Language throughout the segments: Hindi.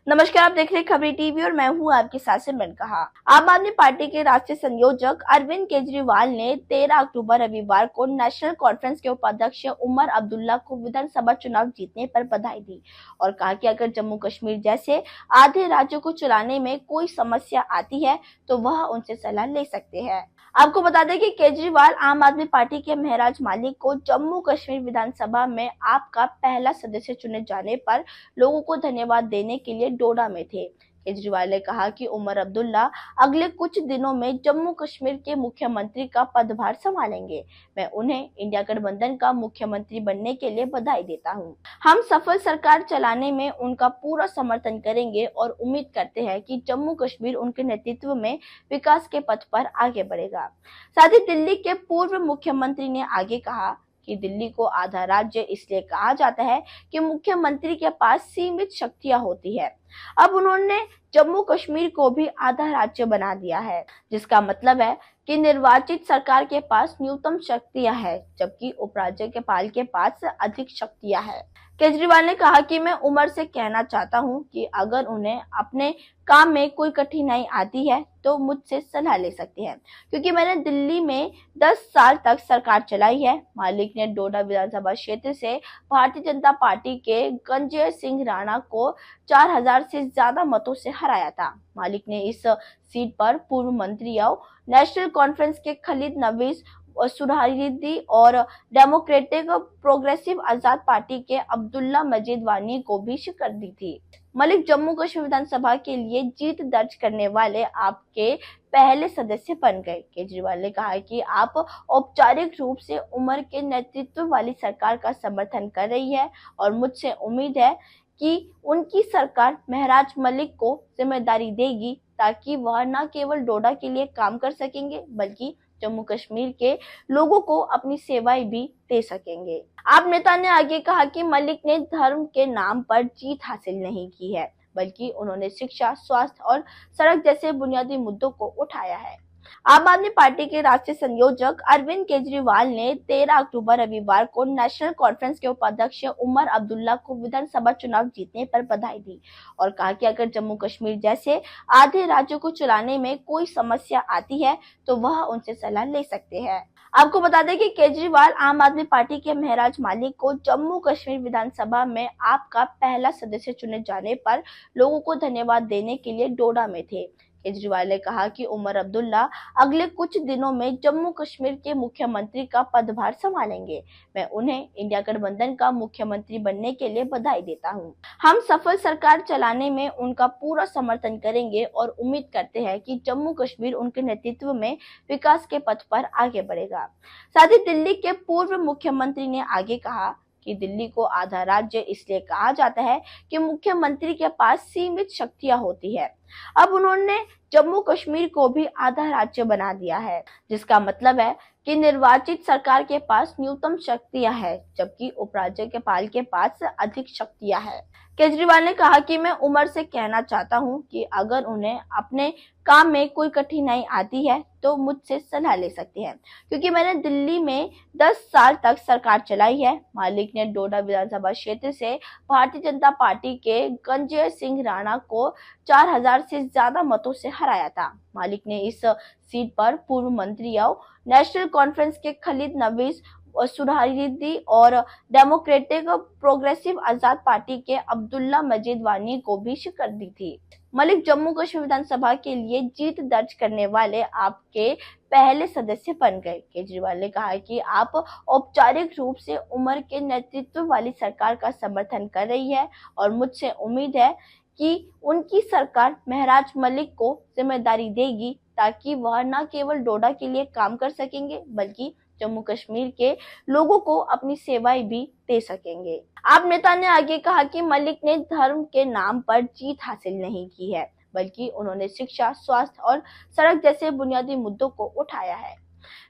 नमस्कार, आप देख रहे हैं खबरी टीवी और मैं हूं आपके साथ सिमरन कहा। आम आदमी पार्टी के राष्ट्रीय संयोजक अरविंद केजरीवाल ने 13 अक्टूबर रविवार को नेशनल कॉन्फ्रेंस के उपाध्यक्ष उमर अब्दुल्ला को विधानसभा चुनाव जीतने पर बधाई दी और कहा कि अगर जम्मू कश्मीर जैसे आधे राज्यों को चलाने में कोई समस्या आती है तो वह उनसे सलाह ले सकते हैं। आपको बता दें कि केजरीवाल आम आदमी पार्टी के महराज मालिक को जम्मू कश्मीर विधानसभा में आपका पहला सदस्य चुने जाने पर लोगों को धन्यवाद देने के लिए डोडा में थे। केजरीवाल ने कहा कि उमर अब्दुल्ला अगले कुछ दिनों में जम्मू कश्मीर के मुख्यमंत्री का पदभार संभालेंगे। मैं उन्हें इंडिया गठबंधन का मुख्यमंत्री बनने के लिए बधाई देता हूं। हम सफल सरकार चलाने में उनका पूरा समर्थन करेंगे और उम्मीद करते हैं कि जम्मू कश्मीर उनके नेतृत्व में विकास के पथ पर आगे बढ़ेगा। साथ ही दिल्ली के पूर्व मुख्यमंत्री ने आगे कहा कि दिल्ली को आधा राज्य इसलिए कहा जाता है कि मुख्यमंत्री के पास सीमित शक्तियां होती है। अब उन्होंने जम्मू कश्मीर को भी आधा राज्य बना दिया है, जिसका मतलब है कि निर्वाचित सरकार के पास न्यूनतम शक्तियां हैं, जबकि उपराज्यपाल के पास अधिक शक्तियां हैं। केजरीवाल ने कहा कि मैं उमर से कहना चाहता हूं कि अगर उन्हें अपने काम में कोई कठिनाई आती है तो मुझसे सलाह ले सकते हैं, क्योंकि मैंने दिल्ली में 10 साल तक सरकार चलाई है। मालिक ने डोडा विधानसभा क्षेत्र से भारतीय जनता पार्टी के गंजय सिंह राणा को 4000 से ज्यादा मतों से हराया था। मालिक ने इस सीट पर पूर्व मंत्रियों, नेशनल कॉन्फ्रेंस के खलीद नवीज सुरहारीदी और डेमोक्रेटिक प्रोग्रेसिव आजाद पार्टी के अब्दुल्ला मजीद वानी को भी शिकस्त दी थी। मलिक जम्मू कश्मीर विधानसभा के लिए जीत दर्ज करने वाले आपके पहले सदस्य बन गए। केजरीवाल ने कहा कि आप औपचारिक रूप से उमर के नेतृत्व वाली सरकार का समर्थन कर रही है और मुझसे उम्मीद है कि उनकी सरकार महराज मलिक को जिम्मेदारी देगी ताकि वह न केवल डोडा के लिए काम कर सकेंगे बल्कि जम्मू कश्मीर के लोगों को अपनी सेवाएं भी दे सकेंगे। आप नेता ने आगे कहा कि मलिक ने धर्म के नाम पर जीत हासिल नहीं की है, बल्कि उन्होंने शिक्षा, स्वास्थ्य और सड़क जैसे बुनियादी मुद्दों को उठाया है। आम आदमी पार्टी के राष्ट्रीय संयोजक अरविंद केजरीवाल ने 13 अक्टूबर रविवार को नेशनल कॉन्फ्रेंस के उपाध्यक्ष उमर अब्दुल्ला को विधानसभा चुनाव जीतने पर बधाई दी और कहा कि अगर जम्मू कश्मीर जैसे आधे राज्यों को चलाने में कोई समस्या आती है तो वह उनसे सलाह ले सकते हैं। आपको बता दें कि केजरीवाल आम आदमी पार्टी के महराज मालिक को जम्मू कश्मीर विधानसभा में आपका पहला सदस्य चुने जाने पर लोगों को धन्यवाद देने के लिए डोडा में थे। केजरीवाल ने कहा कि उमर अब्दुल्ला अगले कुछ दिनों में जम्मू कश्मीर के मुख्यमंत्री का पदभार संभालेंगे। मैं उन्हें इंडिया गठबंधन का मुख्यमंत्री बनने के लिए बधाई देता हूं। हम सफल सरकार चलाने में उनका पूरा समर्थन करेंगे और उम्मीद करते हैं कि जम्मू कश्मीर उनके नेतृत्व में विकास के पथ पर आगे बढ़ेगा। साथ ही दिल्ली के पूर्व मुख्यमंत्री ने आगे कहा कि दिल्ली को आधा राज्य इसलिए कहा जाता है कि मुख्यमंत्री के पास सीमित शक्तियां होती है। अब उन्होंने जम्मू कश्मीर को भी आधा राज्य बना दिया है, जिसका मतलब है कि निर्वाचित सरकार के पास न्यूनतम शक्तियां हैं, जबकि उपराज्यपाल के पास अधिक शक्तियां हैं। केजरीवाल ने कहा कि मैं उमर से कहना चाहता हूं कि अगर उन्हें अपने काम में कोई कठिनाई आती है तो मुझसे सलाह ले सकते हैं, क्योंकि मैंने दिल्ली में 10 साल तक सरकार चलाई है। मालिक ने डोडा विधानसभा क्षेत्र से भारतीय जनता पार्टी के गंजय सिंह राणा को 4000 से ज्यादा मतों से हराया था। मालिक ने इस सीट पर पूर्व मंत्रियों, नेशनल कॉन्फ्रेंस के खलीद नवीज सुरहारीदी और डेमोक्रेटिक प्रोग्रेसिव आजाद पार्टी के अब्दुल्ला मजीद वानी को भी शिकस्त दी थी। मलिक जम्मू कश्मीर विधानसभा के लिए जीत दर्ज करने वाले आपके पहले सदस्य बन गए। केजरीवाल ने कहा कि आप औपचारिक रूप से उमर के नेतृत्व वाली सरकार का समर्थन कर रही है और मुझसे उम्मीद है कि उनकी सरकार महराज मलिक को जिम्मेदारी देगी ताकि वह न केवल डोडा के लिए काम कर सकेंगे बल्कि जम्मू कश्मीर के लोगों को अपनी सेवाएं भी दे सकेंगे। आप नेता ने आगे कहा कि मलिक ने धर्म के नाम पर जीत हासिल नहीं की है, बल्कि उन्होंने शिक्षा, स्वास्थ्य और सड़क जैसे बुनियादी मुद्दों को उठाया है।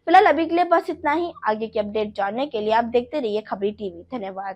फिलहाल अभी के लिए बस इतना ही। आगे की अपडेट जानने के लिए आप देखते रहिए खबरी टीवी। धन्यवाद।